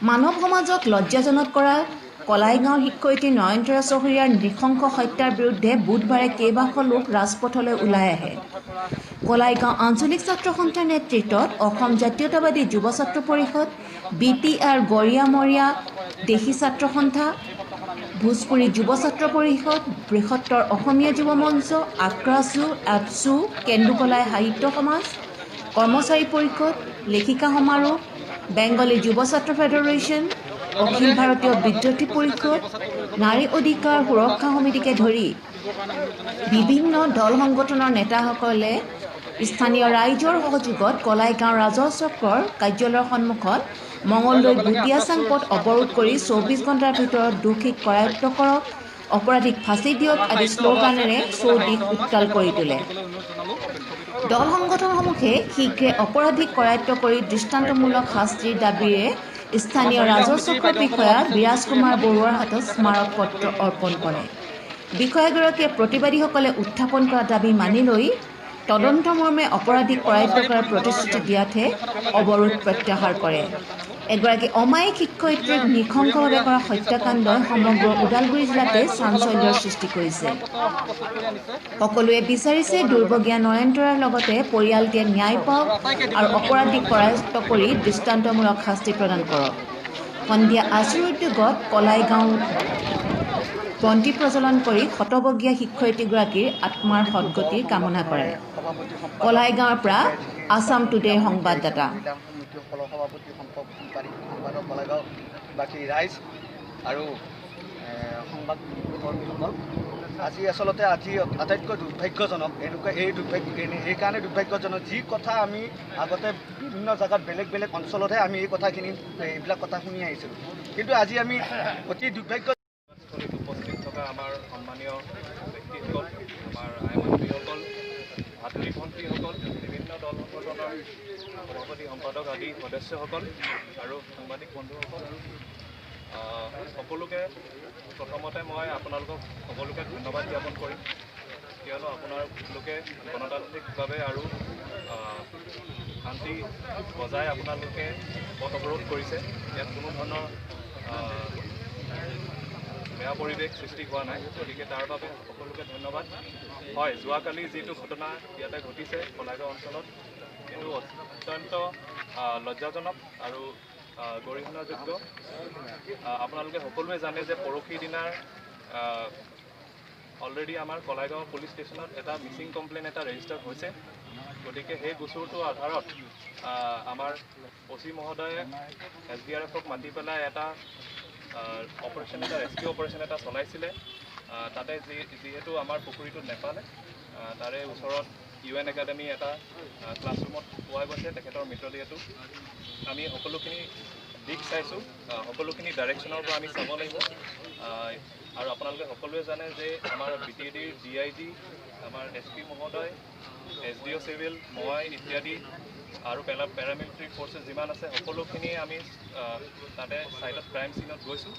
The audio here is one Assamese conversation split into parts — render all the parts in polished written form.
মানৱ সমাজক লজ্জাজনক কৰা কলাইগাঁও শিক্ষয়িত্ৰী নয়নতৰা চহৰীয়াৰ নৃশংস হত্যাৰ বিৰুদ্ধে বুধবাৰে কেইবাশ লোক ৰাজপথলৈ ওলাই আহে। কলাইগাঁও আঞ্চলিক ছাত্ৰ সন্থাৰ নেতৃত্বত অসম জাতীয়তাবাদী যুৱ ছাত্ৰ পৰিষদ, BTR গৰিয়ামৰীয়া দেশী ছাত্ৰ সন্থা, ভোজপুৰী যুৱ ছাত্ৰ পৰিষদ, বৃহত্তৰ অসমীয়া যুৱ মঞ্চ, আক্ৰাছু, এপছু, কেন্দুকলাই সাহিত্য সমাজ, কৰ্মচাৰী পৰিষদ, লেখিকা সমাৰোহ, বেংগলী যুৱ ছাত্ৰ ফেডাৰেশ্যন, অখিল ভাৰতীয় বিদ্যাৰ্থী পৰিষদ, নাৰী অধিকাৰ সুৰক্ষা সমিতিকে ধৰি বিভিন্ন দল সংগঠনৰ নেতাসকলে স্থানীয় ৰাইজৰ সহযোগত কলাইগাঁও ৰাজহ চক্ৰৰ কাৰ্যালয়ৰ সন্মুখত মঙলদৈ ভুটীয়াচাং পথ অৱৰোধ কৰি 24 ঘণ্টাৰ ভিতৰত দোষীক কৰায়ত্ব কৰক, অপৰাধীক ফাঁচি দিয়ক আদি শ্লোগানেৰে চৌদিশ উত্তাল কৰি তোলে। দল সংগঠনসমূহে শীঘ্ৰে অপৰাধীক কৰায়ত্ব কৰি দৃষ্টান্তমূলক শাস্তিৰ দাবীৰে স্থানীয় ৰাজহ চক্ৰৰ বিষয়া বিৰাজ কুমাৰ বৰুৱাৰ হাতত স্মাৰক পত্ৰ অৰ্পণ কৰে। বিষয়াগৰাকীয়ে প্ৰতিবাদীসকলে উত্থাপন কৰা দাবী মানি লৈ তদন্ত মৰ্মে অপৰাধীক কৰায়ত্ব কৰাৰ প্ৰতিশ্ৰুতি দিয়াতহে অৱৰোধ প্ৰত্যাহাৰ কৰে। এগৰাকী অমায়িক শিক্ষয়িত্ৰীক নৃশংসভাৱে কৰা হত্যাকাণ্ডই সমগ্ৰ ওদালগুৰি জিলাতে চাঞ্চল্যৰ সৃষ্টি কৰিছে। সকলোৱে বিচাৰিছে দুৰ্ভগীয়া নয়নতৰাৰ লগতে পৰিয়ালটিয়ে ন্যায় পাওক আৰু অপৰাধীক কৰায়ত্ব কৰি দৃষ্টান্তমূলক শাস্তি প্ৰদান কৰক। সন্ধিয়া আছুৰ উদ্যোগত কলাইগাঁৱত বন্তি প্ৰজ্বলন কৰি শতবৰ্ষীয়া শিক্ষয়িত্ৰীগৰাকীৰ আত্মাৰ সদ্গতিৰ কামনা কৰে। কলাইগাঁৱৰ পৰা আছাম টুডেৰ সংবাদদাতা। বাকী ৰাইজ আৰু সংবাদ কৰ্মীসকল, আজি আচলতে আটাইতকৈ দুৰ্ভাগ্যজনক এইকাৰণে দুৰ্ভাগ্যজনক যি কথা আমি আগতে বিভিন্ন জেগাত বেলেগ বেলেগ অঞ্চলতহে আমি এইবিলাক কথা শুনি আহিছিলোঁ, কিন্তু আজি আমি অতি দুৰ্ভাগ্য উপস্থিত থকা আমাৰ সন্মানীয় ব্যক্তিসকল, আমাৰ আই মন্ত্ৰীসকল, ভাতৃ ভণ্টীসকল, বিভিন্ন দল সংগঠনৰ সভাপতি সম্পাদক আদি সদস্যসকল আৰু সাংবাদিক বন্ধুসকল, সকলোকে প্ৰথমতে মই আপোনালোকক সকলোকে ধন্যবাদ জ্ঞাপন কৰিম, কিয়নো আপোনালোকে গণতান্ত্ৰিকভাৱে আৰু শান্তি বজাই আপোনালোকে পথ অৱৰোধ কৰিছে। ইয়াত কোনো ধৰণৰ বেয়া পৰিৱেশ সৃষ্টি হোৱা নাই, গতিকে তাৰ বাবে সকলোকে ধন্যবাদ। হয়, যোৱাকালি যিটো ঘটনা ইয়াতে ঘটিছে কলাইগাঁও অঞ্চলত, এইটো অত্যন্ত লজ্জাজনক আৰু গৰিহণাযোগ্য। আপোনালোকে সকলোৱে জানে যে পৰহি দিনাৰ অলৰেডি আমাৰ কলাইগাঁও পুলিচ ষ্টেচনত এটা মিচিং কমপ্লেইন এটা ৰেজিষ্টাৰ হৈছে। গতিকে সেই গোচৰটোৰ আধাৰত আমাৰ OC মহোদয়ে SDRF-ক মাতি পেলাই এটা অপাৰেশ্যন এটা ৰেস্কিউ অপাৰেশ্যন এটা চলাইছিলে। তাতে যিহেতু আমাৰ পুখুৰীটোত নেপালে, তাৰে ওচৰত UN একাডেমি এটা ক্লাছৰুমত পোৱা গৈছে তেখেতৰ মৃতদেহটো। আমি সকলোখিনি দিশ চাইছোঁ, সকলোখিনি ডাইৰেকশ্যনৰ পৰা আমি চাব লাগিব। আৰু আপোনালোকে সকলোৱে জানে যে আমাৰ BTADৰ DIG, আমাৰ SP মহোদয়, SDO চিভিল, মই ইত্যাদি আৰু পেৰামিলিটাৰী ফ'ৰ্চেছ যিমান আছে সকলোখিনিয়ে আমি তাতে ছাইটত ক্ৰাইম চিনত গৈছোঁ।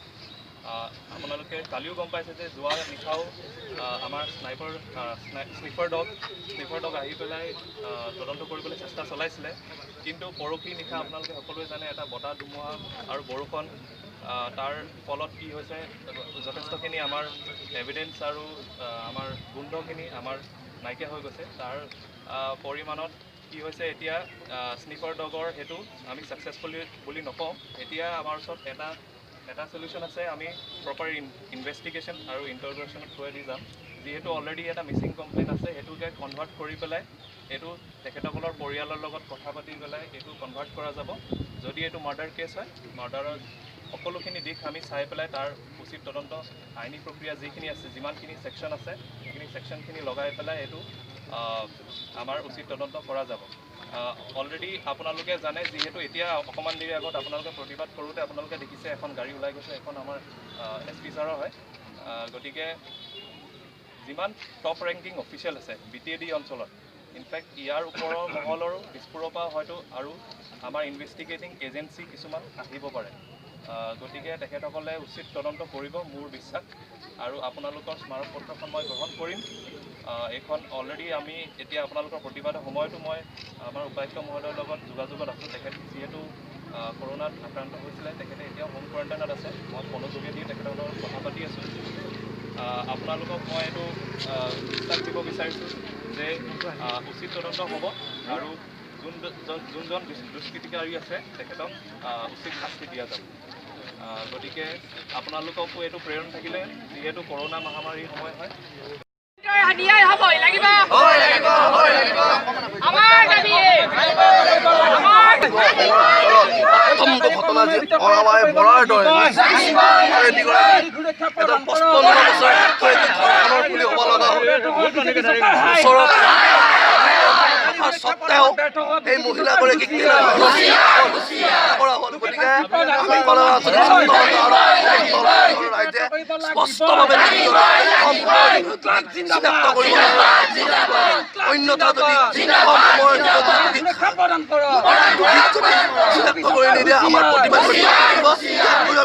আপোনালোকে কালিও গম পাইছে যে যোৱা নিশাও আমাৰ স্নিফাৰ ডগ আহি পেলাই তদন্ত কৰিবলৈ চেষ্টা চলাইছিলে, কিন্তু পৰহি নিশা আপোনালোকে সকলোৱে জানে এটা বতাহ ধুমুহা আৰু বৰষুণ, তাৰ ফলত কি হৈছে যথেষ্টখিনি আমাৰ এভিডেঞ্চ আৰু আমাৰ গোন্ধখিনি আমাৰ নাইকিয়া হৈ গৈছে। তাৰ পৰিমাণত কি হৈছে এতিয়া স্নিফাৰ ডগৰ সেইটো আমি ছাকচেছফুলি বুলি নকওঁ। এতিয়া আমাৰ ওচৰত এটা সলিউশ্যন আছে, আমি প্ৰপাৰ ইনভেষ্টিগেশ্যন আৰু ইণ্টাৰগ্ৰেশ্যনত থৈ দি যাম। যিহেতু অলৰেডি এটা মিচিং কমপ্লেইন আছে, সেইটোকে কনভাৰ্ট কৰি পেলাই এইটো তেখেতসকলৰ পৰিয়ালৰ লগত কথা পাতি পেলাই এইটো কনভাৰ্ট কৰা যাব। যদি এইটো মাৰ্ডাৰ কেছ হয়, মাৰ্ডাৰৰ সকলোখিনি দিশ আমি চাই পেলাই তাৰ উচিত তদন্ত আইনী প্ৰক্ৰিয়া যিখিনি আছে, যিমানখিনি ছেকশ্যন আছে সেইখিনি ছেকশ্যনখিনি লগাই পেলাই এইটো আমাৰ উচিত তদন্ত কৰা যাব। অলৰেডি আপোনালোকে জানে, যিহেতু এতিয়া অকণমান দেৰি আগত আপোনালোকে প্ৰতিবাদ কৰোঁতে আপোনালোকে দেখিছে এখন গাড়ী ওলাই গৈছে, এখন আমাৰ SP ছাৰৰ হয়। গতিকে যিমান টপ ৰেংকিং অফিচিয়েল আছে BTAD অঞ্চলত, ইনফেক্ট ইয়াৰ ওপৰৰ মহলৰো দিছপুৰৰ পৰা হয়তো আৰু আমাৰ ইনভেষ্টিগেটিং এজেঞ্চি কিছুমান আহিব পাৰে। গতিকে তেখেতসকলে উচিত তদন্ত কৰিব মোৰ বিশ্বাস, আৰু আপোনালোকৰ স্মাৰক পত্ৰখন মই গ্ৰহণ কৰিম। এইখন অলৰেডি আমি এতিয়া আপোনালোকৰ প্ৰতিবাদৰ সময়তো মই আমাৰ উপায়ুক্ত মহোদয়ৰ লগত যোগাযোগত আছোঁ। তেখেত যিহেতু কৰোণাত আক্ৰান্ত হৈছিলে। তেখেতে এতিয়াও হোম কোৱাৰেণ্টাইনত আছে। মই ফোনৰ যোগেদি তেখেতৰ লগত কথা পাতি আছোঁ। আপোনালোকক মই এইটো বিশ্বাস দিব বিচাৰিছোঁ যে উচিত তদন্ত হ'ব আৰু যোনজন দুষ্কৃতিকাৰী আছে তেখেতক উচিত শাস্তি দিয়া যাব। গতিকে আপোনালোককো এইটো প্ৰেৰণ থাকিলে, যিহেতু কৰোণা মহামাৰীৰ সময় হয়, প্ৰথমটো ঘটনা যে অৰাৱাই বৰাৰ দৰে এজন 55 বছৰ শিক্ষয়িত্ৰী ঘৰখনৰ বুলি হ'ব লগা ওচৰত সত্ত্বেও এই মহিলাগৰাকীক কৰা হ'ল। গতিকে আমি ৰাইজে স্পষ্টভাৱে চিনাক্ত কৰিব অন্যথা যদি চিনাক্ত কৰি নিদিয়ে আমাৰ প্ৰতিবাদ কৰিব লাগিব।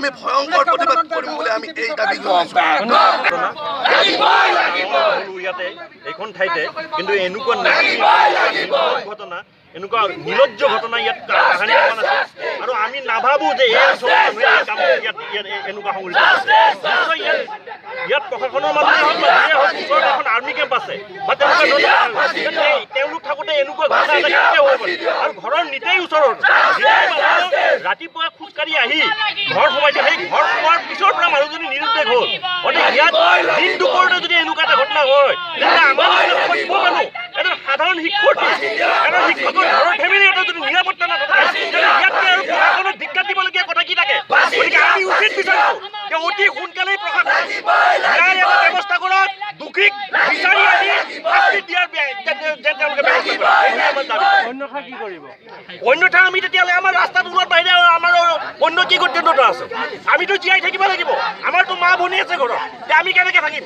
আমি ভয়ংকৰ প্ৰতিবাদ কৰিম বুলি আমি এই দাবী কৰিছোঁ। ইয়াতে এইখন ঠাইতে কিন্তু এনেকুৱা ঘটনা, এনেকুৱা নিলজ্জ ঘটনা ইয়াত কাহানি হোৱা নাছিল আৰু আমি নাভাবোঁ যে এই অঞ্চলৰ মানুহে এই কাম ইয়াত এনেকুৱা সংঘটিত নিশ্চয় ইয়াত প্ৰশাসনৰ মানুহে হওক বা যিয়ে হওক, ওচৰত এখন আৰ্মি কেম্প আছে বা তেওঁলোক থাকোঁতে এনেকুৱা ঘটনা এটা কেনেকৈ হ'ব পাৰে? আৰু ঘৰৰ নিতেই ওচৰত ৰাতিপুৱা খোজকাঢ়ি আহি ঘৰ সোমাইছে, সেই ঘৰ সোমোৱাৰ পিছৰ পৰা মানুহজনী নিৰুদ্দেশ হ'ল। গতিকে ইয়াত দিন দুপৰতে যদি এনেকুৱা এটা ঘটনা হয়, তেতিয়াহ'লে আমাৰ সভ্য মানুহ, এজন সাধাৰণ শিক্ষাৰ্থী, এজন শিক্ষকৰ ঘৰৰ ফেমিলি এটা যদি নিৰাপত্তা নাথাকে, ইয়াতকৈ আৰু প্ৰশাসনক ধিক্কাৰ দিবলগীয়া কথা কি থাকে? গতিকে আমি উচিত বিচাৰিছোঁ যে অতি সোনকালেই প্ৰশাসন ইয়াৰ এটা ব্যৱস্থা কৰক, দোষীক বিচাৰি আনি শাস্তি দিয়াৰ যেন তেওঁলোকে ব্যৱস্থা কৰে। অন্যথা আমি তেতিয়াহ'লে আমাৰ ৰাস্তাত ওলোৱাৰ বাহিৰে আমাৰ অন্য কি কৰ্তব্যতা আছে? আমিতো জীয়াই থাকিব লাগিব, আমাৰতো মা ভনী আছে ঘৰত, আমি কেনেকৈ থাকিম?